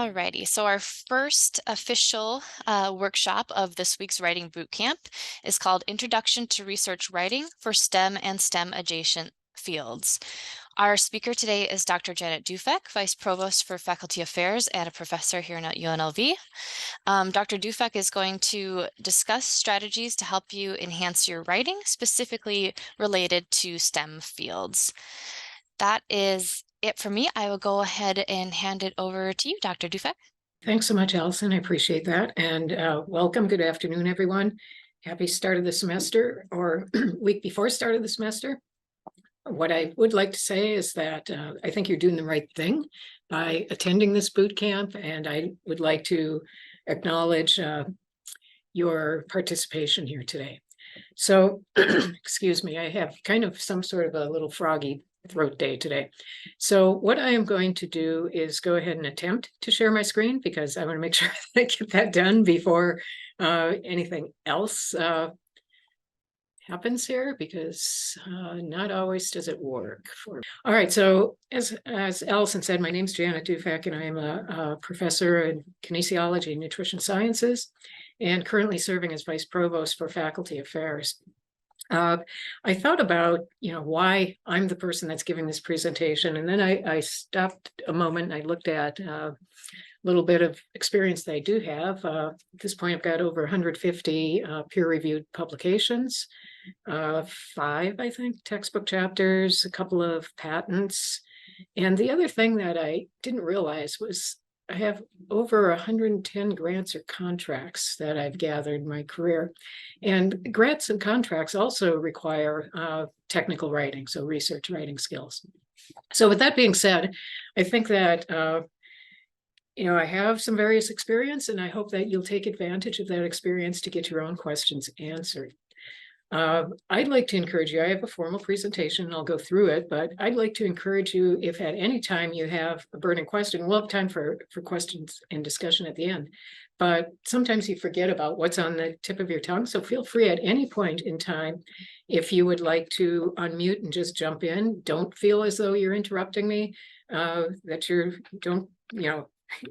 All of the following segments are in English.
Alrighty, so our first official workshop of this week's writing boot camp is called Introduction to Research Writing for STEM and STEM Adjacent Fields. Our speaker today is Dr. Janet Dufek, Vice Provost for Faculty Affairs and a professor here at UNLV. Dr. Dufek is going to discuss strategies to help you enhance your writing, specifically related to STEM fields. That is it for me. I will go ahead and hand it over to you, Dr. Dufek. Thanks so much, Allison. I appreciate that. And welcome. Good afternoon, everyone. Happy start of the semester or week before start of the semester. What I would like to say is that I think you're doing the right thing by attending this boot camp, and I would like to acknowledge your participation here today. So, excuse me, I have kind of some sort of a little froggy throat day today. So what I am going to do is go ahead and attempt to share my screen because I want to make sure that I get that done before anything else happens here, because not always does it work for me. All right, so as Allison said, my name is Janet Dufek, and I am a professor in kinesiology and nutrition sciences, and currently serving as Vice Provost for Faculty Affairs. I thought about, why I'm the person that's giving this presentation, and then I stopped a moment and I looked at a little bit of experience that I do have. At this point, I've got over 150 peer-reviewed publications, 5, I think, textbook chapters, a couple of patents. And the other thing that I didn't realize was I have over 110 grants or contracts that I've gathered in my career. And grants and contracts also require technical writing, so research writing skills. So with that being said, I think that I have some various experience, and I hope that you'll take advantage of that experience to get your own questions answered. I'd like to encourage you, I have a formal presentation and I'll go through it, but I'd like to encourage you, if at any time you have a burning question, we'll have time for questions and discussion at the end, but sometimes you forget about what's on the tip of your tongue. So feel free at any point in time, if you would like to unmute and just jump in. Don't feel as though you're interrupting me, don't,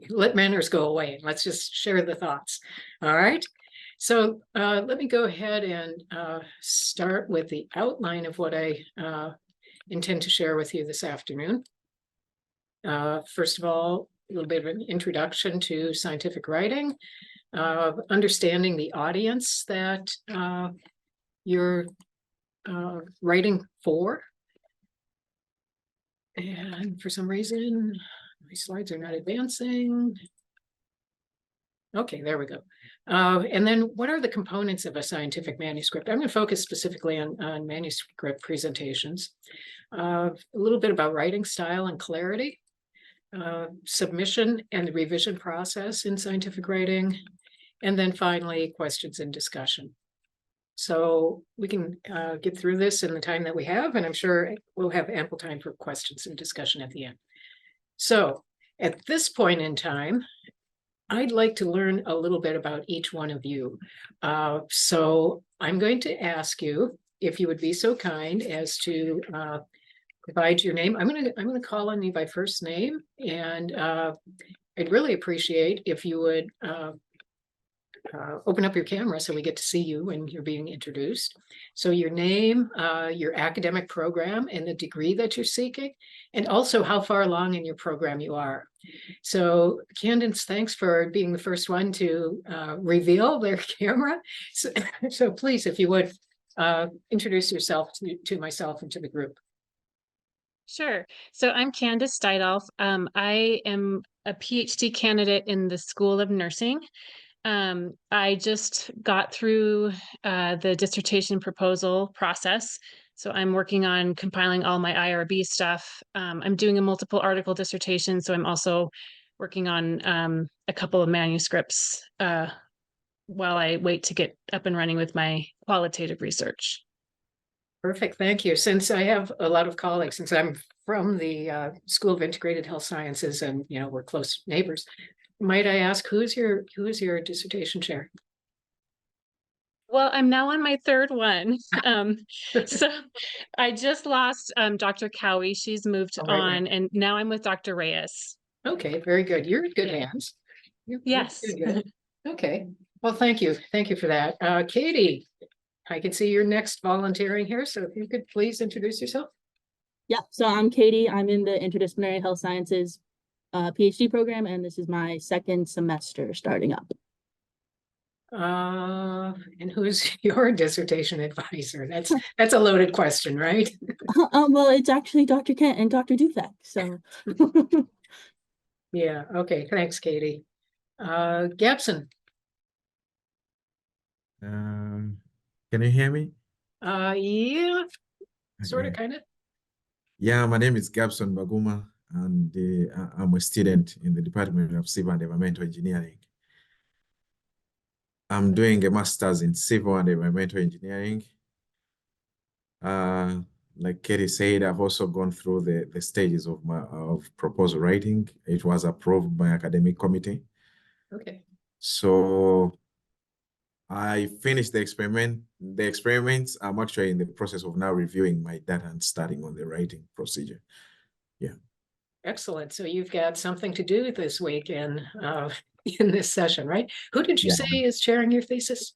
let manners go away. Let's just share the thoughts. All right. So let me go ahead and start with the outline of what I intend to share with you this afternoon. First of all, a little bit of an introduction to scientific writing, understanding the audience that you're writing for. And for some reason, my slides are not advancing. Okay, there we go. And then what are the components of a scientific manuscript? I'm going to focus specifically on manuscript presentations, a little bit about writing style and clarity, submission and the revision process in scientific writing, and then finally questions and discussion. So we can get through this in the time that we have, and I'm sure we'll have ample time for questions and discussion at the end. So at this point in time, I'd like to learn a little bit about each one of you. So I'm going to ask you if you would be so kind as to provide your name. I'm going to call on you by first name, and I'd really appreciate if you would open up your camera so we get to see you when you're being introduced. So your name, your academic program, and the degree that you're seeking, and also how far along in your program you are. So Candace, thanks for being the first one to reveal their camera. So please, if you would, introduce yourself to myself and to the group. Sure. So I'm Candace Steidolf. I am a PhD candidate in the School of Nursing. I just got through the dissertation proposal process. So I'm working on compiling all my IRB stuff. I'm doing a multiple article dissertation, so I'm also working on a couple of manuscripts while I wait to get up and running with my qualitative research. Perfect, thank you. Since I have a lot of colleagues, since I'm from the School of Integrated Health Sciences, and we're close neighbors, might I ask, who is your dissertation chair? Well, I'm now on my third one. So I just lost Dr. Cowie. She's moved on, and now I'm with Dr. Reyes. Okay, very good. You're in good hands. You're Yes. doing good. Okay, well, thank you. Thank you for that. Katie, I can see you're next volunteering here, so if you could please introduce yourself. Yeah, so I'm Katie. I'm in the Interdisciplinary Health Sciences PhD program, and this is my second semester starting up. And who's your dissertation advisor? That's a loaded question, right? Well, it's actually Dr. Kent and Dr. Dufek. So Yeah, okay, thanks, Katie. Gabson. Can you hear me? Yeah, sort of, Okay. kind of. Yeah, my name is Gabson Baguma, and I'm a student in the Department of Civil and Environmental Engineering. I'm doing a master's in Civil and Environmental Engineering. Like Katie said, I've also gone through the stages of proposal writing. It was approved by academic committee. Okay. So I finished the experiments. I'm actually in the process of now reviewing my data and starting on the writing procedure. Yeah. Excellent. So you've got something to do this week in this session, right? Who did you Yeah. say is chairing your thesis?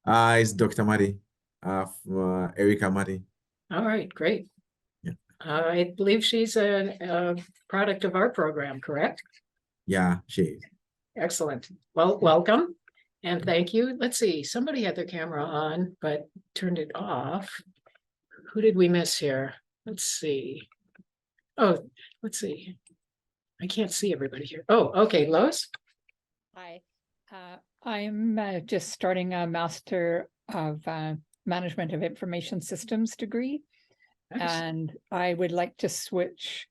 It's Dr. Madi, Erica Madi. All right, great. Yeah. I believe she's a product of our program, correct? Yeah, she is. Excellent. Well, welcome and thank you. Let's see, somebody had their camera on, but turned it off. Who did we miss here? Let's see. Oh, let's see. I can't see everybody here. Oh, okay, Lois? Hi, I'm just starting a Master of Management of Information Systems degree, Nice. and I would like to switch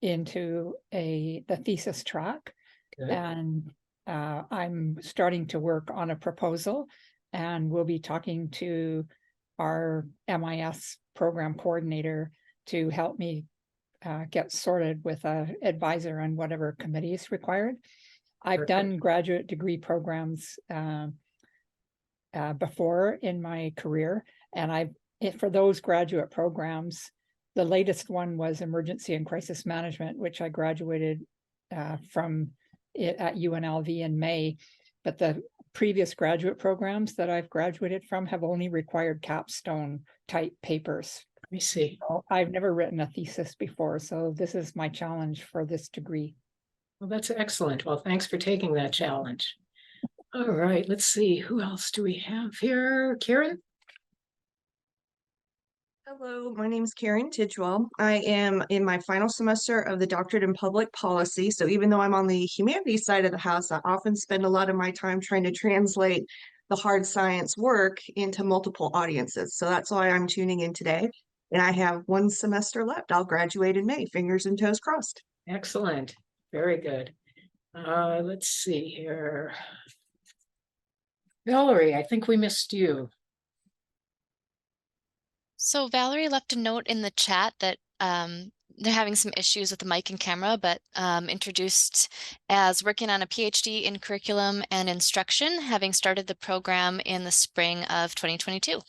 into the thesis track. Good. And I'm starting to work on a proposal, and we'll be talking to our MIS program coordinator to help me get sorted with an advisor on whatever committee is required. I've done graduate degree programs before in my career, and for those graduate programs, the latest one was Emergency and Crisis Management, which I graduated from it at UNLV in May. But the previous graduate programs that I've graduated from have only required capstone type papers. Let me see. So I've never written a thesis before, so this is my challenge for this degree. Well, that's excellent. Well, thanks for taking that challenge. All right, let's see. Who else do we have here? Karen? Hello, my name is Karen Tidgewell. I am in my final semester of the doctorate in public policy. So even though I'm on the humanities side of the house, I often spend a lot of my time trying to translate the hard science work into multiple audiences. So that's why I'm tuning in today. And I have one semester left. I'll graduate in May, fingers and toes crossed. Excellent. Very good. Let's see here. Valerie, I think we missed you. So Valerie left a note in the chat that they're having some issues with the mic and camera, but introduced as working on a PhD in curriculum and instruction, having started the program in the spring of 2022.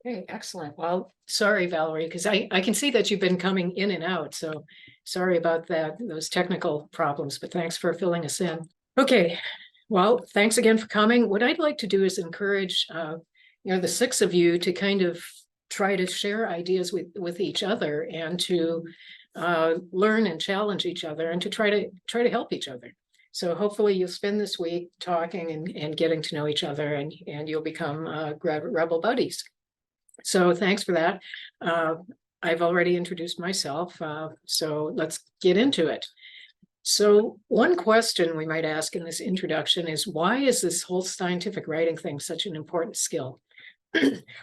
Okay, excellent. Well, sorry, Valerie, because I can see that you've been coming in and out. So sorry about that, those technical problems, but thanks for filling us in. Okay, well, thanks again for coming. What I'd like to do is encourage the six of you to kind of try to share ideas with each other and to learn and challenge each other and to try to help each other. So hopefully you'll spend this week talking and getting to know each other, and you'll become Rebel buddies. So thanks for that. I've already introduced myself, so let's get into it. So one question we might ask in this introduction is, why is this whole scientific writing thing such an important skill?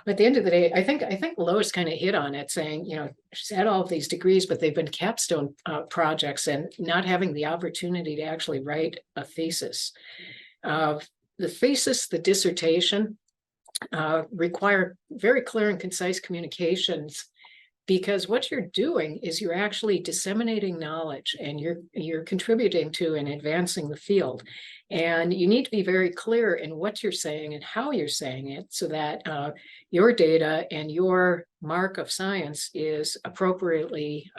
At the end of the day, I think Lois kind of hit on it, saying, she's had all of these degrees, but they've been capstone projects and not having the opportunity to actually write a thesis. The thesis, the dissertation, require very clear and concise communications, because what you're doing is you're actually disseminating knowledge and you're contributing to and advancing the field. And you need to be very clear in what you're saying and how you're saying it, so that your data and your mark of science is appropriately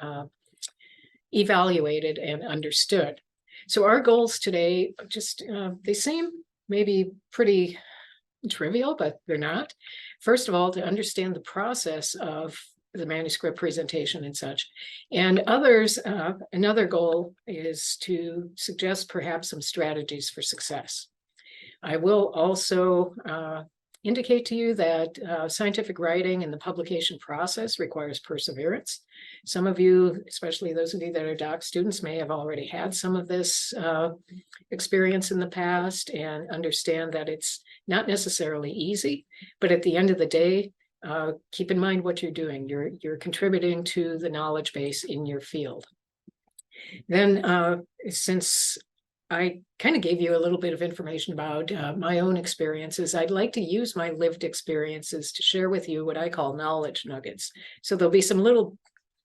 evaluated and understood. So our goals today, just they seem maybe pretty trivial, but they're not. First of all, to understand the process of the manuscript presentation and such. And others, another goal is to suggest perhaps some strategies for success. I will also indicate to you that scientific writing and the publication process requires perseverance. Some of you, especially those of you that are doc students, may have already had some of this experience in the past and understand that it's not necessarily easy, but at the end of the day, keep in mind what you're doing. You're contributing to the knowledge base in your field. Then, since I kind of gave you a little bit of information about my own experiences, I'd like to use my lived experiences to share with you what I call knowledge nuggets. So there'll be some little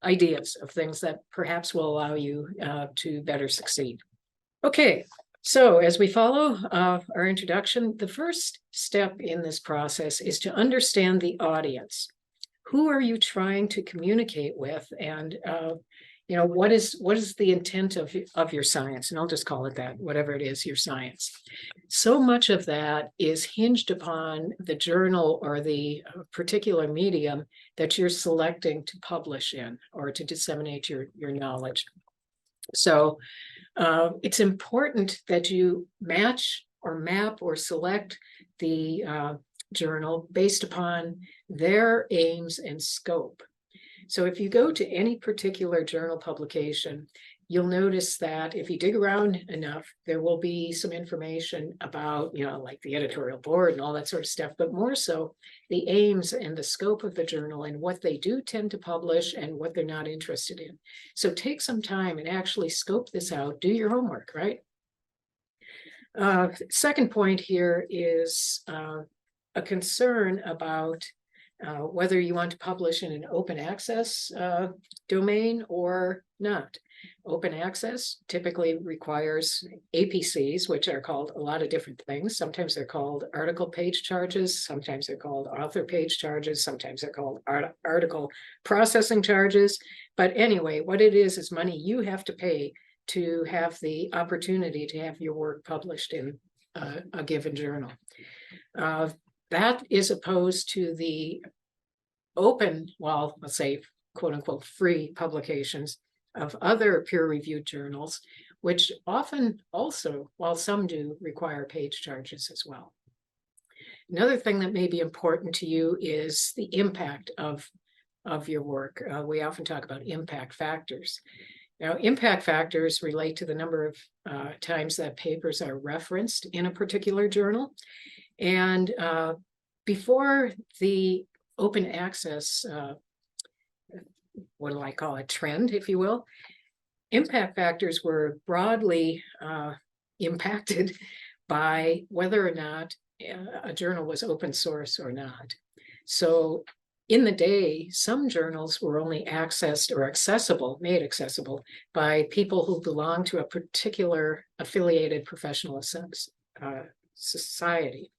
ideas of things that perhaps will allow you to better succeed. Okay, so as we follow our introduction, the first step in this process is to understand the audience. Who are you trying to communicate with? And what is the intent of your science? And I'll just call it that, whatever it is, your science. So much of that is hinged upon the journal or the particular medium that you're selecting to publish in or to disseminate your knowledge. So it's important that you match or map or select the journal based upon their aims and scope. So if you go to any particular journal publication, you'll notice that if you dig around enough, there will be some information about, like the editorial board and all that sort of stuff, but more so the aims and the scope of the journal and what they do tend to publish and what they're not interested in. So take some time and actually scope this out, do your homework, right? Second point here is a concern about whether you want to publish in an open access domain or not. Open access typically requires APCs, which are called a lot of different things. Sometimes they're called article page charges. Sometimes they're called author page charges. Sometimes they're called article processing charges. But anyway, what it is money you have to pay to have the opportunity to have your work published in a given journal. That is opposed to the open, well, let's say, quote unquote, free publications of other peer-reviewed journals, which often also, while some do, require page charges as well. Another thing that may be important to you is the impact of your work. We often talk about impact factors. Now, impact factors relate to the number of times that papers are referenced in a particular journal. And before the open access, what do I call it, trend, if you will, impact factors were broadly impacted by whether or not a journal was open source or not. So in the day, some journals were only accessed or made accessible by people who belong to a particular affiliated professional society.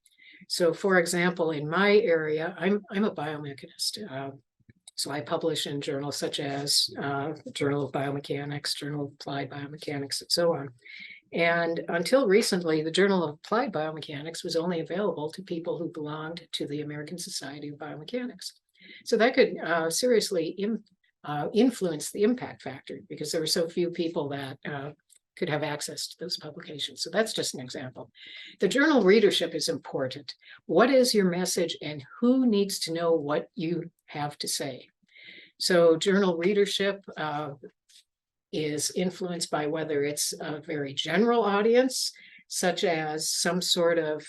So for example, in my area, I'm a biomechanist. So I publish in journals such as Journal of Biomechanics, Journal of Applied Biomechanics, and so on. And until recently, the Journal of Applied Biomechanics was only available to people who belonged to the American Society of Biomechanics. So that could seriously influence the impact factor because there were so few people that could have access to those publications. So that's just an example. The journal readership is important. What is your message and who needs to know what you have to say? So journal readership is influenced by whether it's a very general audience, such as some sort of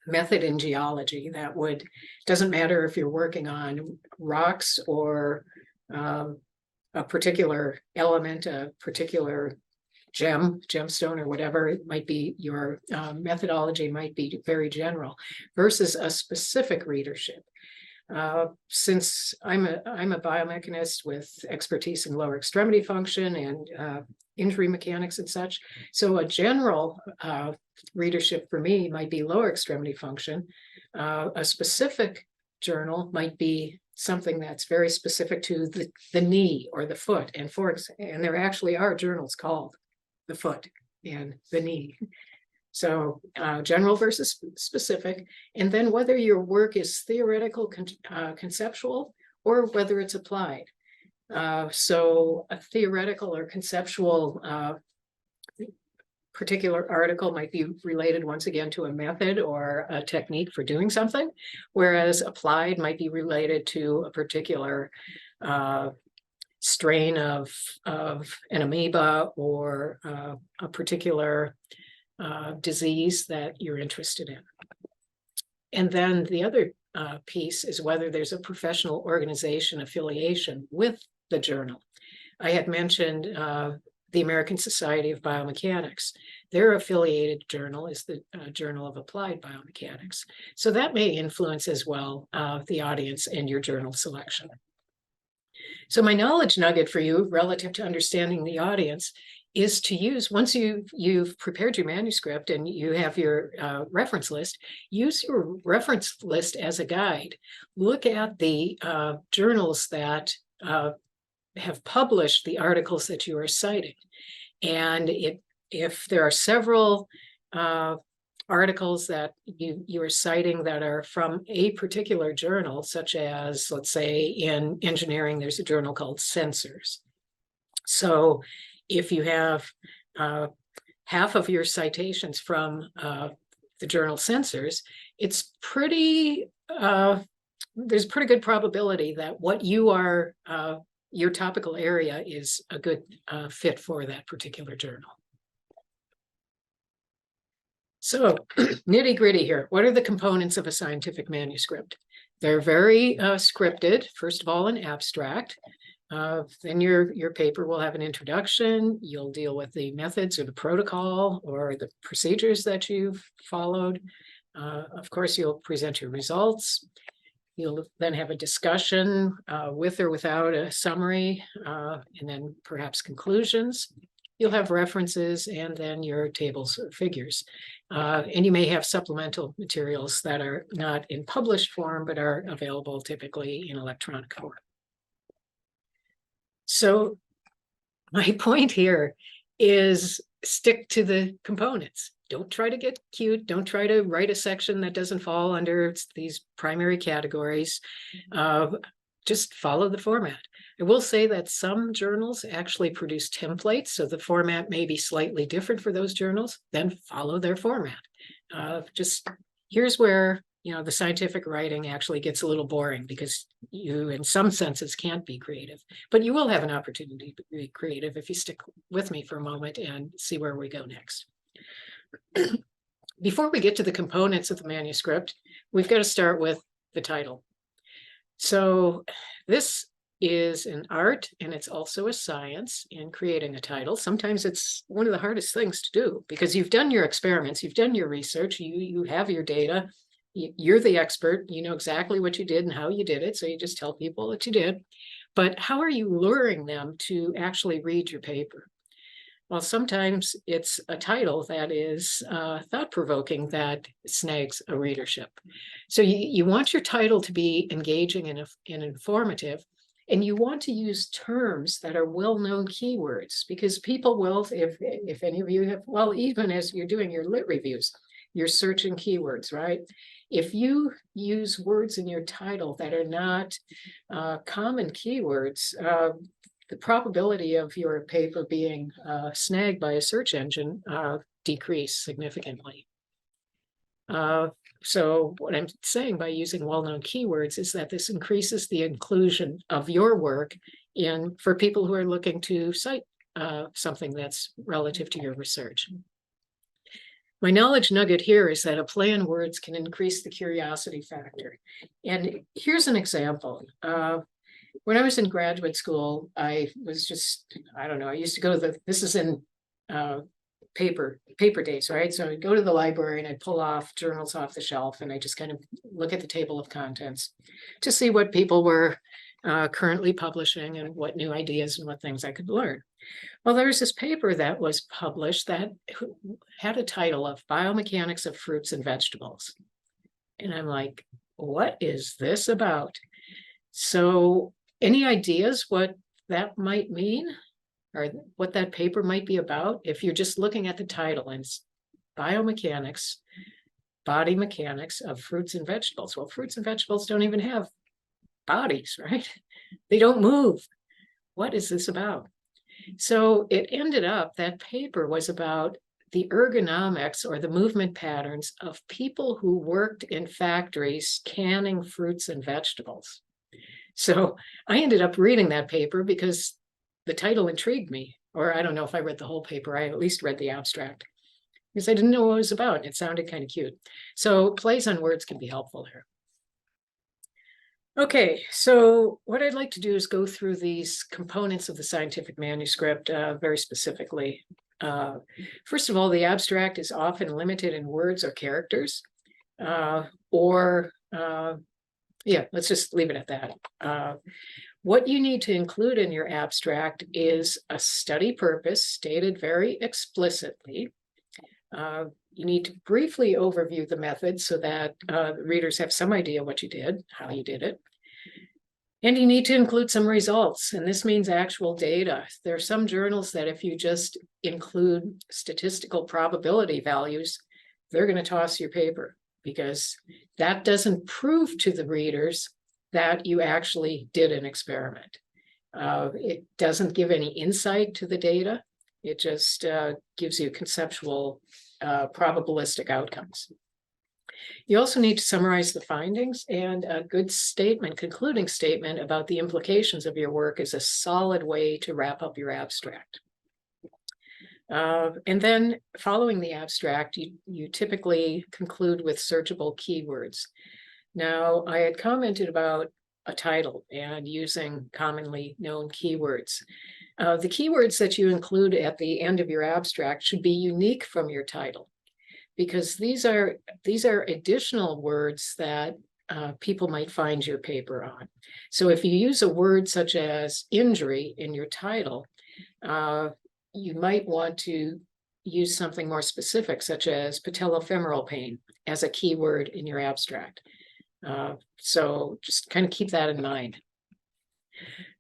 method in geology that doesn't matter if you're working on rocks or a particular element, a particular gemstone or whatever it might be, your methodology might be very general versus a specific readership. Since I'm a biomechanist with expertise in lower extremity function and injury mechanics and such, so a general readership for me might be lower extremity function. A specific journal might be something that's very specific to the knee or the foot. And there actually are journals called the foot and the knee. So general versus specific, and then whether your work is theoretical, conceptual, or whether it's applied. So a theoretical or conceptual particular article might be related once again to a method or a technique for doing something, whereas applied might be related to a particular strain of an amoeba or a particular disease that you're interested in. And then the other piece is whether there's a professional organization affiliation with the journal. I had mentioned the American Society of Biomechanics. Their affiliated journal is the Journal of Applied Biomechanics. So that may influence as well the audience and your journal selection. So my knowledge nugget for you relative to understanding the audience is to use, once you've prepared your manuscript and you have your reference list, use your reference list as a guide. Look at the journals that have published the articles that you are citing. And if there are several articles that you are citing that are from a particular journal, such as, let's say, in engineering, there's a journal called Sensors. So if you have half of your citations from the journal Sensors, it's pretty, there's a pretty good probability that what you are, your topical area is a good fit for that particular journal. So nitty gritty here. What are the components of a scientific manuscript? They're very scripted. First of all, an abstract. Then your paper will have an introduction. You'll deal with the methods or the protocol or the procedures that you've followed. Of course, you'll present your results. You'll then have a discussion with or without a summary, and then perhaps conclusions. You'll have references and then your tables or figures. And you may have supplemental materials that are not in published form, but are available typically in electronic form. So my point here is stick to the components. Don't try to get cute. Don't try to write a section that doesn't fall under these primary categories. Just follow the format. I will say that some journals actually produce templates, so the format may be slightly different for those journals. Then follow their format. Just here's where the scientific writing actually gets a little boring because you, in some senses, can't be creative. But you will have an opportunity to be creative if you stick with me for a moment and see where we go next. Before we get to the components of the manuscript, we've got to start with the title. So this is an art and it's also a science in creating a title. Sometimes it's one of the hardest things to do because you've done your experiments, you've done your research, you have your data, you're the expert, you know exactly what you did and how you did it. So you just tell people that you did. But how are you luring them to actually read your paper? Well, sometimes it's a title that is thought-provoking that snags a readership. So you want your title to be engaging and informative, and you want to use terms that are well-known keywords because people will, if any of you have, well, even as you're doing your lit reviews, you're searching keywords, right? If you use words in your title that are not common keywords, the probability of your paper being snagged by a search engine decrease significantly. So what I'm saying by using well-known keywords is that this increases the inclusion of your work for people who are looking to cite something that's relative to your research. My knowledge nugget here is that a play on words can increase the curiosity factor. And here's an example. When I was in graduate school, I was just, I don't know, I used to go to this is in paper days, right? So I'd go to the library and I'd pull off journals off the shelf and I just kind of look at the table of contents to see what people were currently publishing and what new ideas and what things I could learn. Well, there was this paper that was published that had a title of Biomechanics of Fruits and Vegetables. And I'm like, what is this about? So any ideas what that might mean or what that paper might be about? If you're just looking at the title and it's biomechanics, body mechanics of fruits and vegetables. Well, fruits and vegetables don't even have bodies, right? They don't move. What is this about? So it ended up, that paper was about the ergonomics or the movement patterns of people who worked in factories canning fruits and vegetables. So I ended up reading that paper because the title intrigued me, or I don't know if I read the whole paper, I at least read the abstract because I didn't know what it was about. It sounded kind of cute. So plays on words can be helpful here. Okay, so what I'd like to do is go through these components of the scientific manuscript very specifically. First of all, the abstract is often limited in words or characters, yeah, let's just leave it at that. What you need to include in your abstract is a study purpose stated very explicitly. You need to briefly overview the method so that the readers have some idea what you did, how you did it. And you need to include some results, and this means actual data. There are some journals that if you just include statistical probability values, they're going to toss your paper because that doesn't prove to the readers that you actually did an experiment. It doesn't give any insight to the data. It just gives you conceptual probabilistic outcomes. You also need to summarize the findings, and a good statement, concluding statement about the implications of your work is a solid way to wrap up your abstract. And then following the abstract, you typically conclude with searchable keywords. Now, I had commented about a title and using commonly known keywords. The keywords that you include at the end of your abstract should be unique from your title, because these are additional words that people might find your paper on. So if you use a word such as injury in your title, you might want to use something more specific, such as patellofemoral pain, as a keyword in your abstract. So just kind of keep that in mind.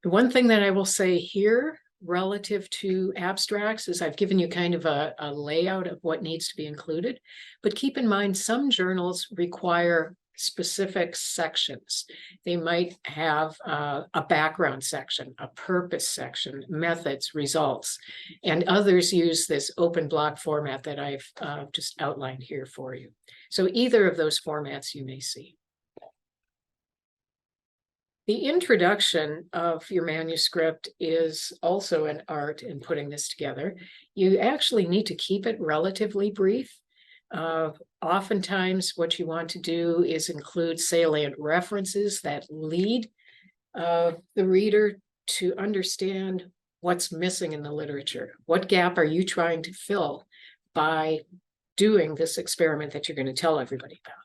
The one thing that I will say here relative to abstracts is I've given you kind of a layout of what needs to be included, but keep in mind some journals require specific sections. They might have a background section, a purpose section, methods, results, and others use this open block format that I've just outlined here for you. So either of those formats you may see. The introduction of your manuscript is also an art in putting this together. You actually need to keep it relatively brief. Oftentimes what you want to do is include salient references that lead the reader to understand what's missing in the literature. What gap are you trying to fill by doing this experiment that you're going to tell everybody about?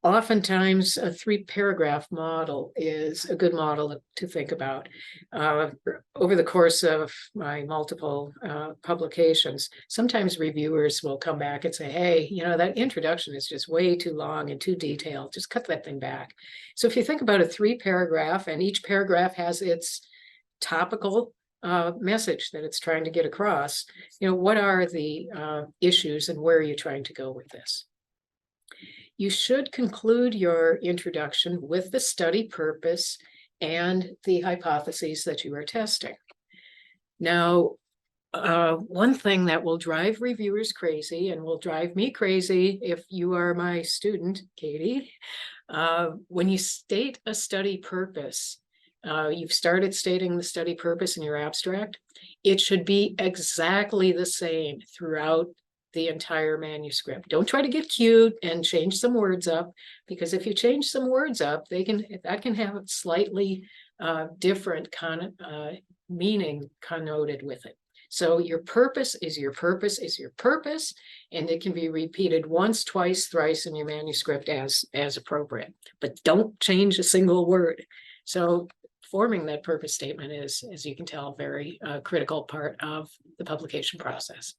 Oftentimes, a 3-paragraph model is a good model to think about. Over the course of my multiple publications, sometimes reviewers will come back and say, hey, you know, that introduction is just way too long and too detailed. Just cut that thing back. So if you think about a 3-paragraph and each paragraph has its topical message that it's trying to get across, you know, what are the issues and where are you trying to go with this? You should conclude your introduction with the study purpose and the hypotheses that you are testing. Now, one thing that will drive reviewers crazy and will drive me crazy if you are my student, Katie, when you state a study purpose, you've started stating the study purpose in your abstract, it should be exactly the same throughout the entire manuscript. Don't try to get cute and change some words up, because if you change some words up, that can have a slightly different meaning connoted with it. So your purpose is your purpose is your purpose, and it can be repeated once, twice, thrice in your manuscript as appropriate, but don't change a single word. So forming that purpose statement is, as you can tell, a very critical part of the publication process.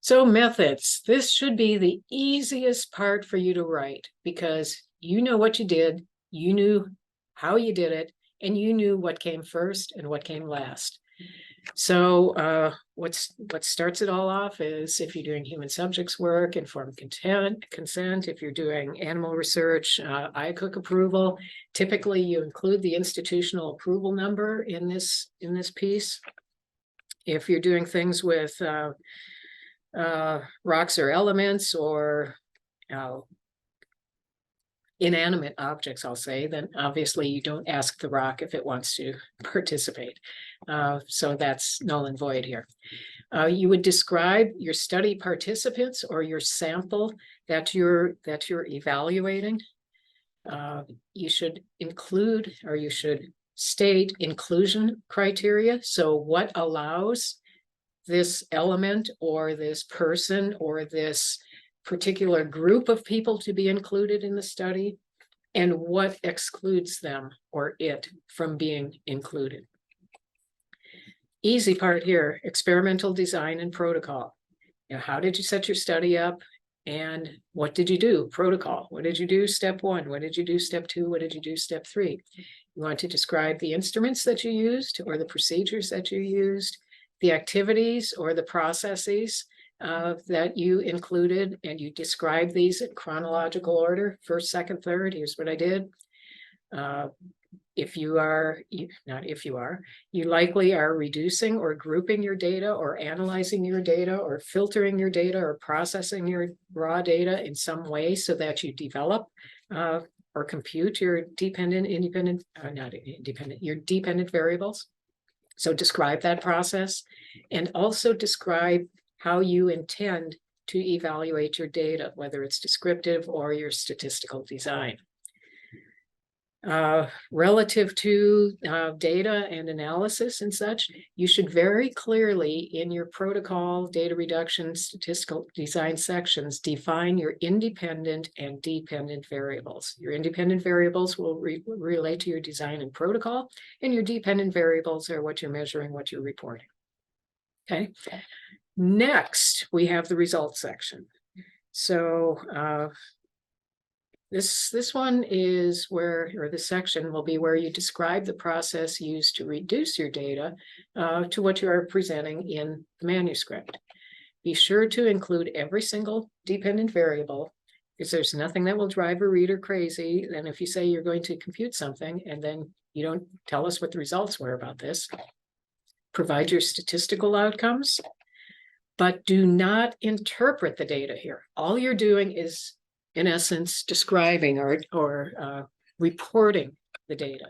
So methods, this should be the easiest part for you to write because you know what you did, You knew how you did it, and you knew what came first and what came last. So what starts it all off is if you're doing human subjects work, informed consent, if you're doing animal research, IACUC approval, typically you include the institutional approval number in this piece. If you're doing things with rocks or elements or inanimate objects, I'll say, then obviously you don't ask the rock if it wants to participate. So that's null and void here. You would describe your study participants or your sample that you're evaluating. You should include, or you should state, inclusion criteria. So what allows this element or this person or this particular group of people to be included in the study, and what excludes them or it from being included. Easy part here, experimental design and protocol. You know, how did you set your study up, and what did you do? Protocol. What did you do? Step 1. What did you do? Step 2. What did you do? Step 3. You want to describe the instruments that you used or the procedures that you used, the activities or the processes that you included, and you describe these in chronological order, first, second, third. Here's what I did. You likely are reducing or grouping your data or analyzing your data or filtering your data or processing your raw data in some way so that you develop or compute your dependent variables. So describe that process, and also describe how you intend to evaluate your data, whether it's descriptive or your statistical design. Relative to data and analysis and such, you should very clearly in your protocol, data reduction, statistical design sections, define your independent and dependent variables. Your independent variables will relate to your design and protocol, and your dependent variables are what you're measuring, what you're reporting. Okay. Next, we have the results section. So this one is where, or this section will be where you describe the process used to reduce your data to what you are presenting in the manuscript. Be sure to include every single dependent variable, because there's nothing that will drive a reader crazy than if you say you're going to compute something and then you don't tell us what the results were about this. Provide your statistical outcomes, but do not interpret the data here. All you're doing is, in essence, describing or reporting the data.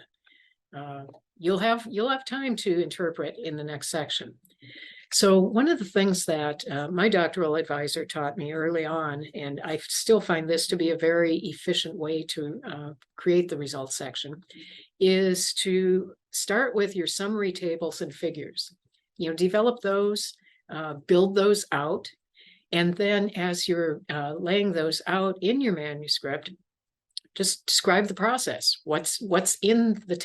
You'll have time to interpret in the next section. So one of the things that my doctoral advisor taught me early on, and I still find this to be a very efficient way to create the results section, is to start with your summary tables and figures. You know, develop those, build those out. And then as you're laying those out in your manuscript, just describe the process. What's in the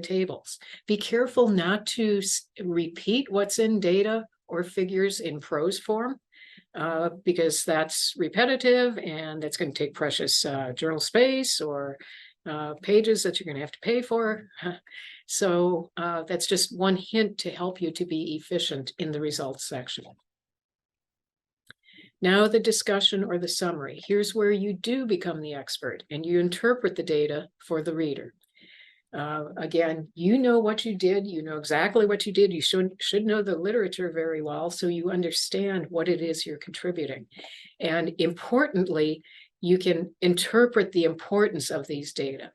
tables. Be careful not to repeat what's in data or figures in prose form, because that's repetitive and it's going to take precious journal space or pages that you're going to have to pay for. So that's just one hint to help you to be efficient in the results section. Now the discussion or the summary. Here's where you do become the expert and you interpret the data for the reader. Again, you know what you did. You know exactly what you did. You should know the literature very well so you understand what it is you're contributing. And importantly, you can interpret the importance of these data.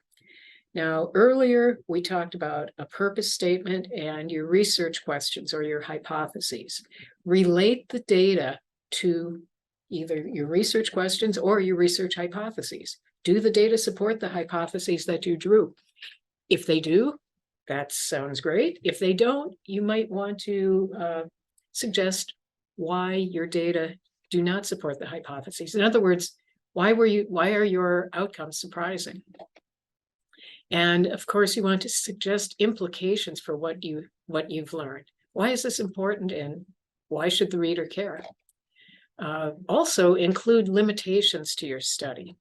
Now, earlier we talked about a purpose statement and your research questions or your hypotheses. Relate the data to either your research questions or your research hypotheses. Do the data support the hypotheses that you drew? If they do, that sounds great. If they don't, you might want to suggest why your data do not support the hypotheses. In other words, why are your outcomes surprising? And of course, you want to suggest implications for what you've learned. Why is this important, and why should the reader care? Also include limitations to your study.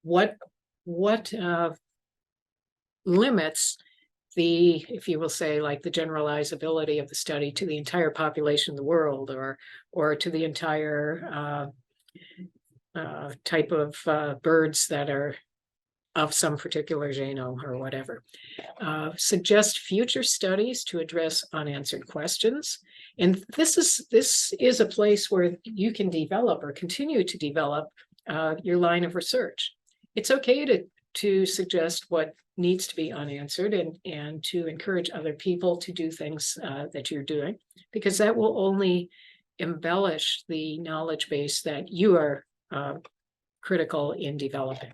What what limits the, if you will say, like the generalizability of the study to the entire population of the world, or to the entire type of birds that are of some particular genome or whatever. Suggest future studies to address unanswered questions. And this is a place where you can develop or continue to develop your line of research. It's okay to suggest what needs to be unanswered, and to encourage other people to do things that you're doing, because that will only embellish the knowledge base that you are critical in developing.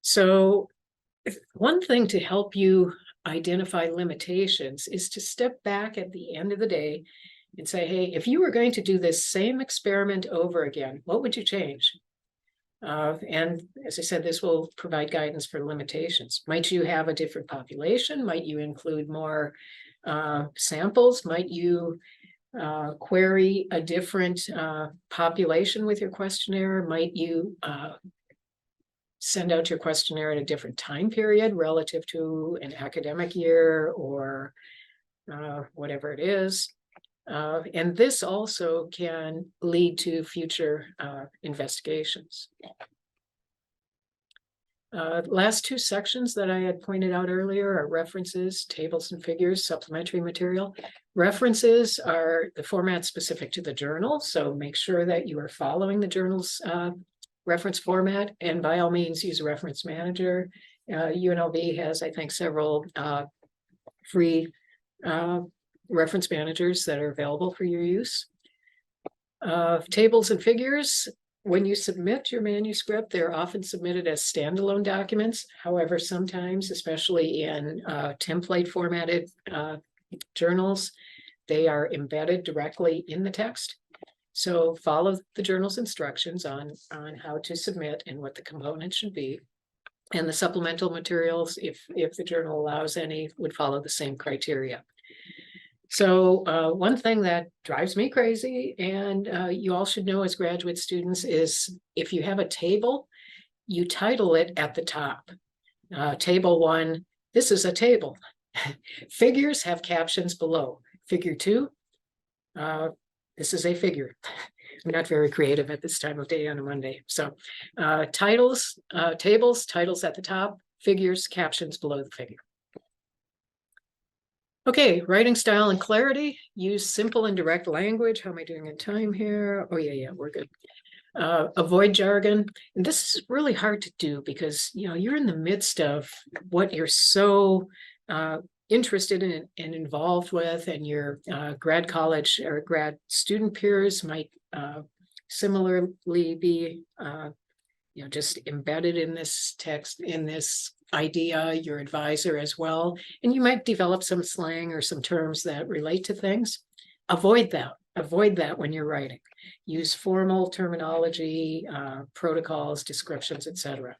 So one thing to help you identify limitations is to step back at the end of the day and say, hey, if you were going to do this same experiment over again, what would you change? And as I said, this will provide guidance for limitations. Might you have a different population? Might you include more samples? Might you query a different population with your questionnaire? Might you send out your questionnaire at a different time period relative to an academic year, or whatever it is? And this also can lead to future investigations. Last two sections that I had pointed out earlier are references, tables and figures, supplementary material. References are the format specific to the journal, so make sure that you are following the journal's reference format, and by all means use a reference manager. UNLV has, I think, several free reference managers that are available for your use. Tables and figures, when you submit your manuscript, they're often submitted as standalone documents. However, sometimes, especially in template formatted journals, they are embedded directly in the text. So follow the journal's instructions on how to submit and what the components should be. And the supplemental materials, if the journal allows any, would follow the same criteria. So one thing that drives me crazy, and you all should know as graduate students, is if you have a table, you title it at the top. Table 1, this is a table. Figures have captions below. Figure 2, this is a figure. I'm not very creative at this time of day on a Monday. So tables, titles at the top, figures, captions below the figure. Okay, writing style and clarity. Use simple and direct language. How am I doing in time here? Oh, yeah, we're good. Avoid jargon. And this is really hard to do because, you know, you're in the midst of what you're so interested in and involved with, and your grad college or grad student peers might similarly be just embedded in this text, in this idea, your advisor as well. And you might develop some slang or some terms that relate to things. Avoid that when you're writing. Use formal terminology, protocols, descriptions, etc.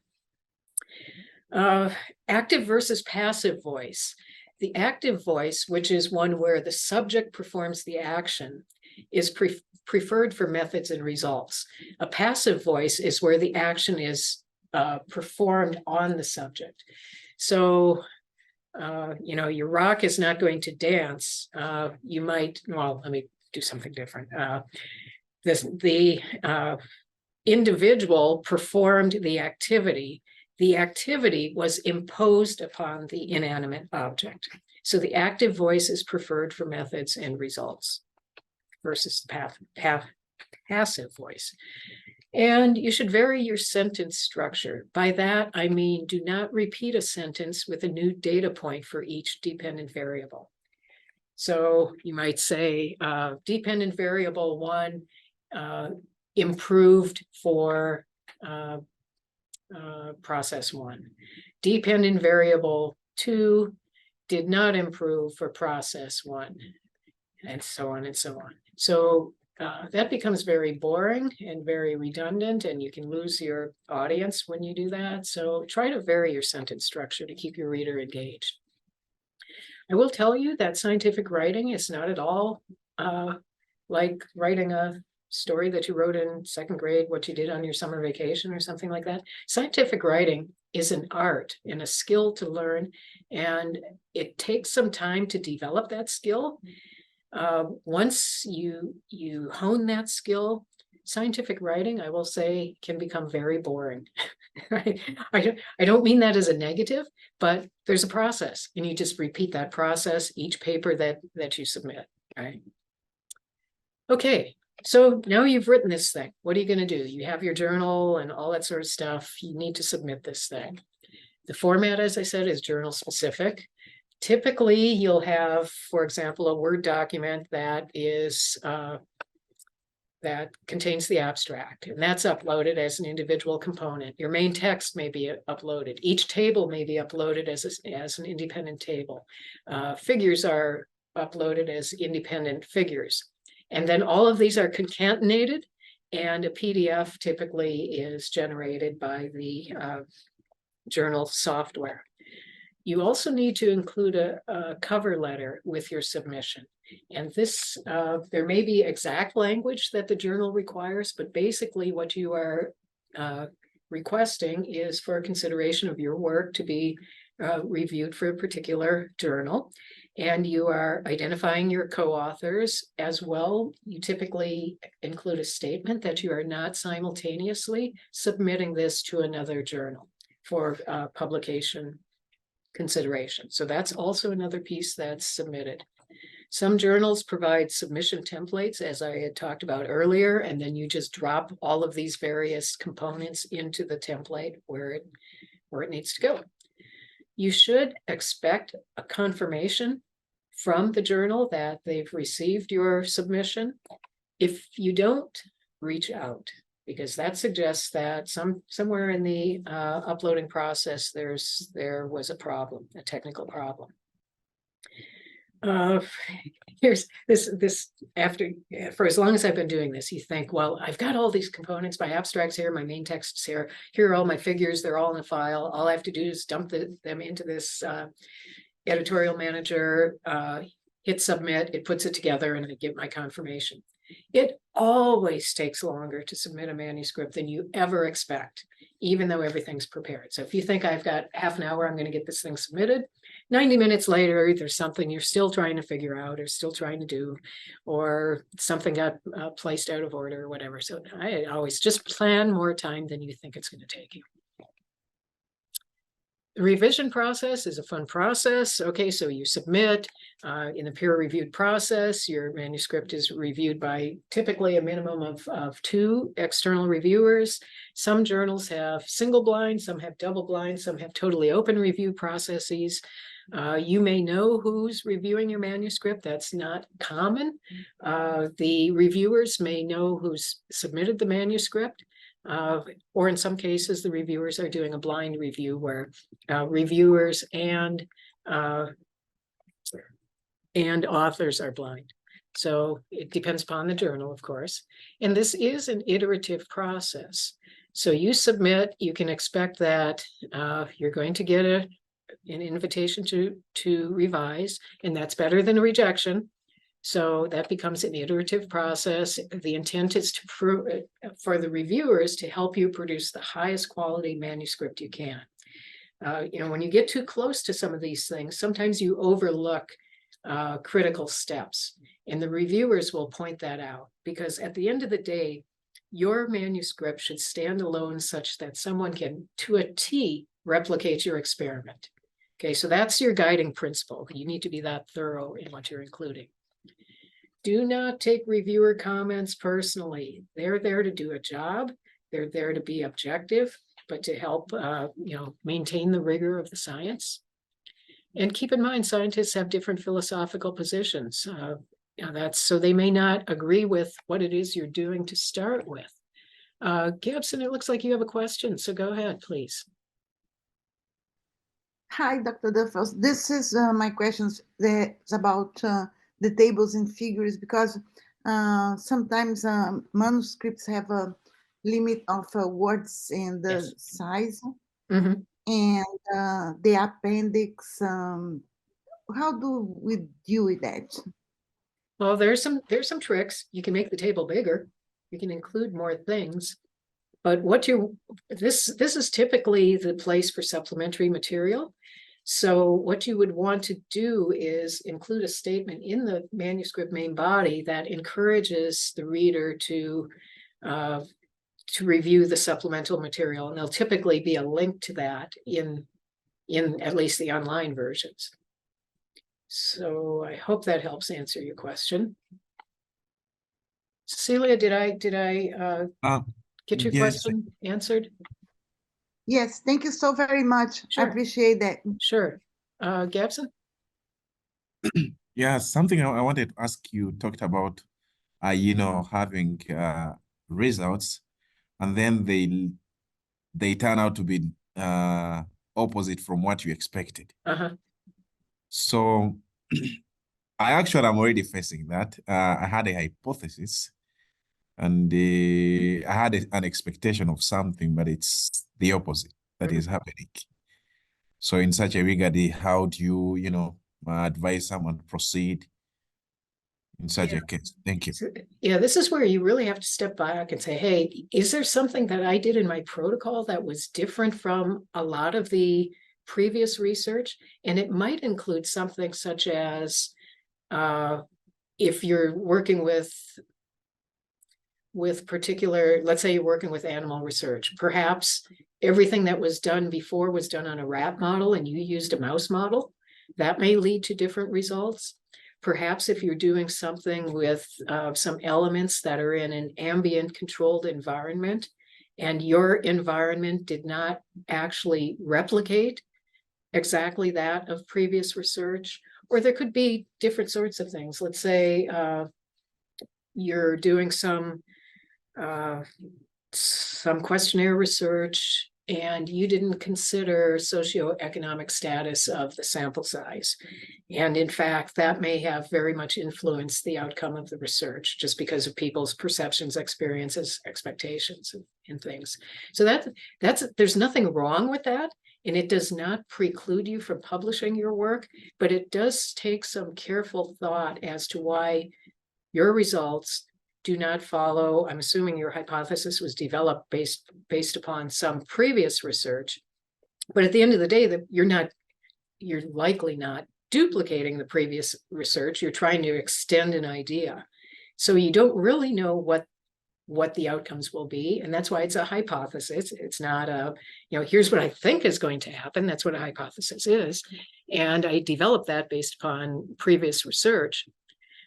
Active versus passive voice. The active voice, which is one where the subject performs the action, is preferred for methods and results. A passive voice is where the action is performed on the subject. So, your rock is not going to dance. You might, well, let me do something different. The individual performed the activity. The activity was imposed upon the inanimate object. So the active voice is preferred for methods and results versus the passive voice. And you should vary your sentence structure. By that, I mean, do not repeat a sentence with a new data point for each dependent variable. So you might say, dependent variable 1 improved for process 1. Dependent variable 2 did not improve for process 1, and so on and so on. So that becomes very boring and very redundant, and you can lose your audience when you do that. So try to vary your sentence structure to keep your reader engaged. I will tell you that scientific writing is not at all like writing a story that you wrote in second grade, what you did on your summer vacation or something like that. Scientific writing is an art and a skill to learn, and it takes some time to develop that skill. Once you hone that skill, scientific writing, I will say, can become very boring. I don't mean that as a negative, but there's a process, and you just repeat that process each paper that you submit, right? Okay, so now you've written this thing. What are you going to do? You have your journal and all that sort of stuff. You need to submit this thing. The format, as I said, is journal specific. Typically, you'll have, for example, a Word document that is that contains the abstract, and that's uploaded as an individual component. Your main text may be uploaded. Each table may be uploaded as an independent table. Figures are uploaded as independent figures. And then all of these are concatenated, and a PDF typically is generated by the journal software. You also need to include a cover letter with your submission. And this, there may be exact language that the journal requires, but basically what you are requesting is for consideration of your work to be reviewed for a particular journal. And you are identifying your co-authors as well. You typically include a statement that you are not simultaneously submitting this to another journal for publication consideration. So that's also another piece that's submitted. Some journals provide submission templates, as I had talked about earlier, and then you just drop all of these various components into the template where it needs to go. You should expect a confirmation from the journal that they've received your submission. If you don't, reach out, because that suggests that somewhere in the uploading process, there was a problem, a technical problem. Here's this after, for as long as I've been doing this, you think, well, I've got all these components, my abstracts here, my main texts here are all my figures, they're all in a file. All I have to do is dump them into this editorial manager, hit submit, it puts it together, and I get my confirmation. It always takes longer to submit a manuscript than you ever expect, even though everything's prepared. So if you think I've got half an hour, I'm going to get this thing submitted, 90 minutes later, there's something you're still trying to figure out or still trying to do, or something got placed out of order or whatever. So I always just plan more time than you think it's going to take you. The revision process is a fun process. Okay, so you submit in the peer-reviewed process. Your manuscript is reviewed by typically a minimum of 2 external reviewers. Some journals have single blind, some have double blind, some have totally open review processes. You may know who's reviewing your manuscript. That's not common. The reviewers may know who's submitted the manuscript. Or in some cases, the reviewers are doing a blind review where reviewers and authors are blind. So it depends upon the journal, of course. And this is an iterative process. So you submit, you can expect that you're going to get an invitation to revise, and that's better than a rejection. So that becomes an iterative process. The intent is for the reviewers to help you produce the highest quality manuscript you can. When you get too close to some of these things, sometimes you overlook critical steps, and the reviewers will point that out, because at the end of the day, your manuscript should stand alone such that someone can, to a T, replicate your experiment. Okay, so that's your guiding principle. You need to be that thorough in what you're including. Do not take reviewer comments personally. They're there to do a job. They're there to be objective, but to help, maintain the rigor of the science. And keep in mind, scientists have different philosophical positions. So they may not agree with what it is you're doing to start with. Gibson, it looks like you have a question, so go ahead, please. Hi, Dr. Dufek. This is my questions. It's about the tables and figures, because sometimes manuscripts have a limit of words and the size. Mm-hmm. And the appendix, how do we deal with that? Well, there's some tricks. You can make the table bigger. You can include more things. But this is typically the place for supplementary material. So what you would want to do is include a statement in the manuscript main body that encourages the reader to review the supplemental material. And there'll typically be a link to that in at least the online versions. So I hope that helps answer your question. Cecilia, did I get your Yes. question answered? Yes, thank you so very much. Sure. I appreciate that. Sure. Gabson? Yeah, something I wanted to ask you talked about, having results, and then they turn out to be opposite from what you expected. Uh-huh. So I actually am already facing that. I had a hypothesis, and I had an expectation of something, but it's the opposite that is happening. So in such a regard, how do you, advise someone to proceed in such a case? Thank you. Yeah, this is where you really have to step back and say, hey, is there something that I did in my protocol that was different from a lot of the previous research? And it might include something such as if you're working with particular, let's say you're working with animal research, perhaps everything that was done before was done on a rat model and you used a mouse model. That may lead to different results. Perhaps if you're doing something with some elements that are in an ambient controlled environment and your environment did not actually replicate exactly that of previous research, or there could be different sorts of things. Let's say you're doing some questionnaire research and you didn't consider socioeconomic status of the sample size. And in fact, that may have very much influenced the outcome of the research just because of people's perceptions, experiences, expectations, and things. So there's nothing wrong with that. And it does not preclude you from publishing your work, but it does take some careful thought as to why your results do not follow. I'm assuming your hypothesis was developed based upon some previous research, but at the end of the day, you're likely not duplicating the previous research. You're trying to extend an idea. So you don't really know what the outcomes will be. And that's why it's a hypothesis. It's not here's what I think is going to happen. That's what a hypothesis is. And I developed that based upon previous research.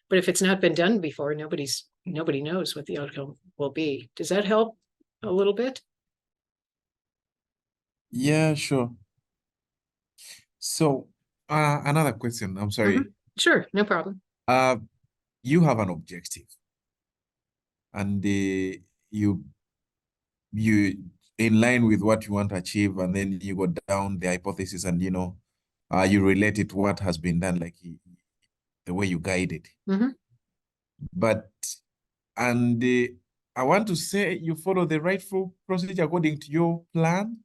But if it's not been done before, nobody knows what the outcome will be. Does that help a little bit? Yeah, sure. So another question. I'm sorry. Sure, no problem. You have an objective, and you in line with what you want to achieve, and then you go down the hypothesis, and you relate it to what has been done, like the way you guide it. But I want to say you follow the rightful procedure according to your plan,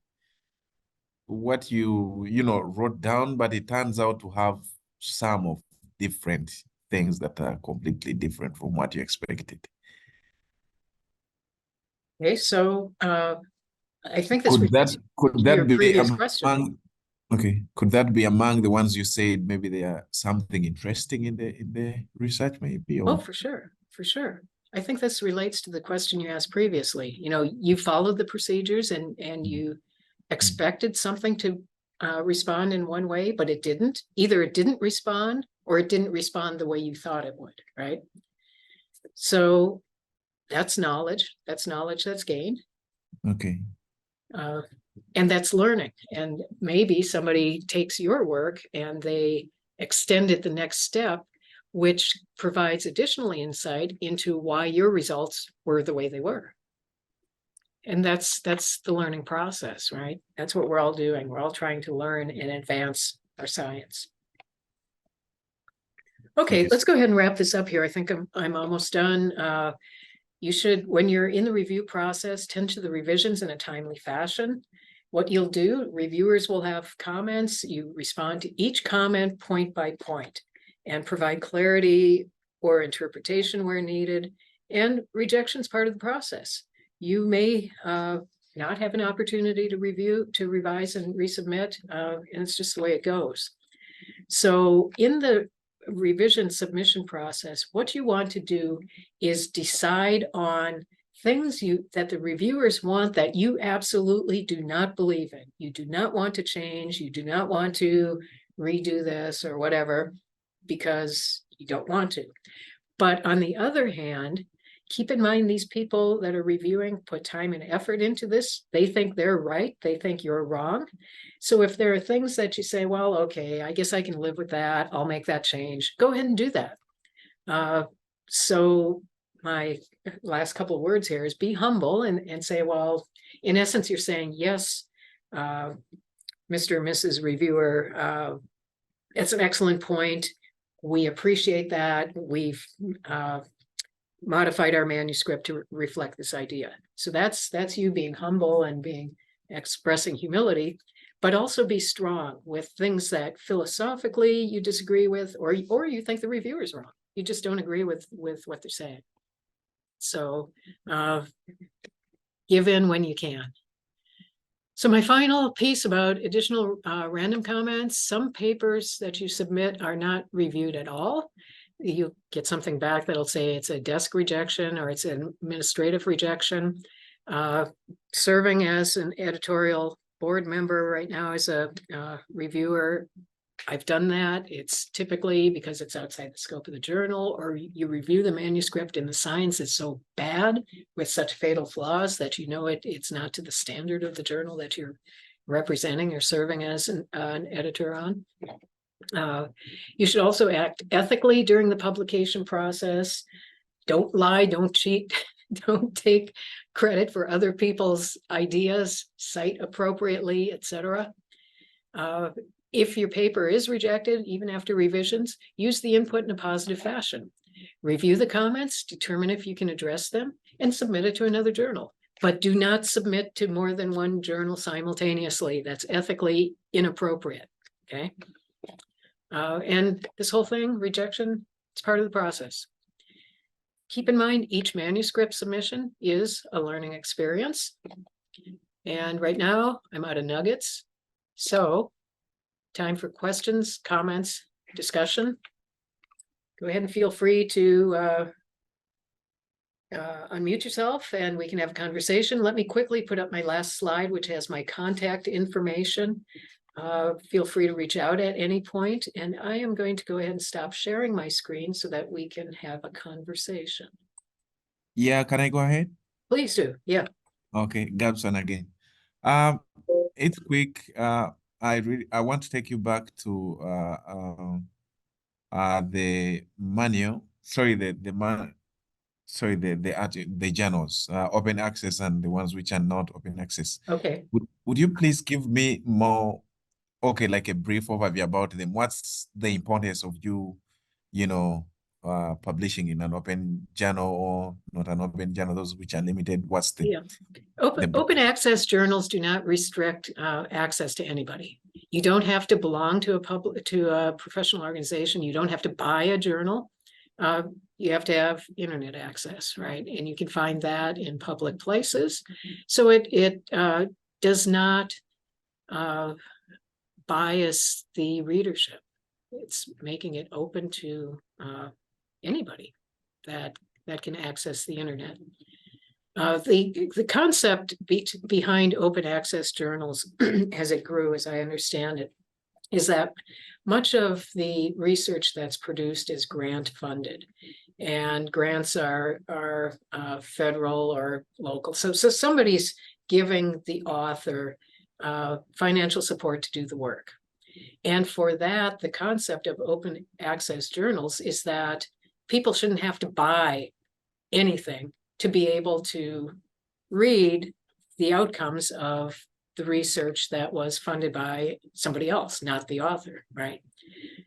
what you wrote down, but it turns out to have some of different things that are completely different from what you expected. Okay, so I think this could that be previous question. Okay, could that be among the ones you said maybe there are something interesting in the research, maybe? Or... Oh, for sure. I think this relates to the question you asked previously. You followed the procedures and you expected something to respond in one way, but it didn't. Either it didn't respond or it didn't respond the way you thought it would, right? So that's knowledge. That's knowledge that's gained. Okay. And that's learning. And maybe somebody takes your work and they extend it the next step, which provides additional insight into why your results were the way they were. And that's the learning process, right? That's what we're all doing. We're all trying to learn and advance our science. Okay, let's go ahead and wrap this up here. I think I'm almost done. You should, when you're in the review process, tend to the revisions in a timely fashion. What you'll do, reviewers will have comments. You respond to each comment point by point and provide clarity or interpretation where needed. And rejection is part of the process. You may not have an opportunity to review, to revise and resubmit, and it's just the way it goes. So in the revision submission process, what you want to do is decide on things that the reviewers want that you absolutely do not believe in. You do not want to change. You do not want to redo this or whatever because you don't want to. But on the other hand, keep in mind these people that are reviewing put time and effort into this. They think they're right. They think you're wrong. So if there are things that you say, well, okay, I guess I can live with that. I'll make that change. Go ahead and do that. So my last couple of words here is be humble and say, well, in essence, you're saying, yes, Mr. and Mrs. Reviewer, it's an excellent point. We appreciate that. We've modified our manuscript to reflect this idea. So that's you being humble and expressing humility, but also be strong with things that philosophically you disagree with, or you think the reviewer is wrong. You just don't agree with what they're saying. So give in when you can. So my final piece about additional random comments, some papers that you submit are not reviewed at all. You get something back that'll say it's a desk rejection or it's an administrative rejection. Serving as an editorial board member right now as a reviewer, I've done that. It's typically because it's outside the scope of the journal, or you review the manuscript and the science is so bad with such fatal flaws that you know it's not to the standard of the journal that you're representing or serving as an editor on. You should also act ethically during the publication process. Don't lie, don't cheat, don't take credit for other people's ideas, cite appropriately, etc. If your paper is rejected, even after revisions, use the input in a positive fashion. Review the comments, determine if you can address them, and submit it to another journal. But do not submit to more than one journal simultaneously. That's ethically inappropriate, okay? And this whole thing, rejection, it's part of the process. Keep in mind, each manuscript submission is a learning experience. And right now, I'm out of nuggets. So, time for questions, comments, discussion. Go ahead and feel free to unmute yourself and we can have a conversation. Let me quickly put up my last slide, which has my contact information. Feel free to reach out at any point, and I am going to go ahead and stop sharing my screen so that we can have a conversation. Yeah, can I go ahead? Please do. Yeah. Okay, Gabson again. It's quick. I want to take you back to the manual. Sorry, the journals, open access and the ones which are not open access. Okay. Would you please give me more, like a brief overview about them? What's the importance of publishing in an open journal or not an open journal, those which are limited? What's the... Yeah. Open access journals do not restrict access to anybody. You don't have to belong to a professional organization. You don't have to buy a journal. You have to have internet access, right? And you can find that in public places. So it does not bias the readership. It's making it open to anybody that can access the internet. The concept behind open access journals as it grew, as I understand it, is that much of the research that's produced is grant funded, and grants are federal or local. So somebody's giving the author financial support to do the work. And for that, the concept of open access journals is that people shouldn't have to buy anything to be able to read the outcomes of the research that was funded by somebody else, not the author, right?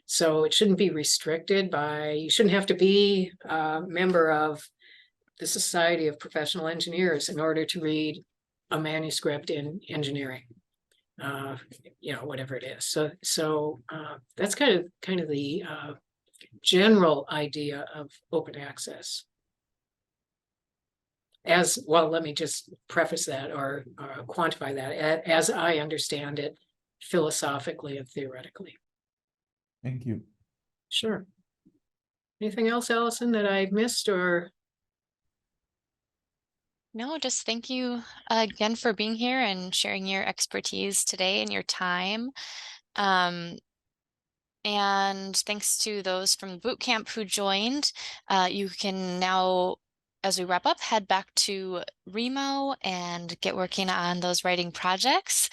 So it shouldn't be restricted by, you shouldn't have to be a member of the Society of Professional Engineers in order to read a manuscript in engineering, whatever it is. So that's kind of the general idea of open access. as well, let me just preface that or quantify that as I understand it philosophically and theoretically. Thank you. Sure. Anything else, Allison, that I missed or? No, just thank you again for being here and sharing your expertise today and your time. And thanks to those from boot camp who joined. You can now, as we wrap up, head back to Remo and get working on those writing projects.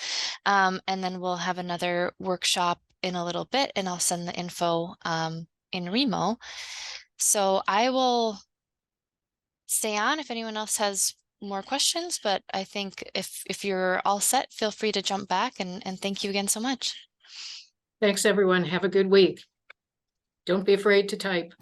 And then we'll have another workshop in a little bit, and I'll send the info in Remo. So I will stay on if anyone else has more questions, but I think if you're all set, feel free to jump back, and thank you again so much. Thanks, everyone. Have a good week. Don't be afraid to type.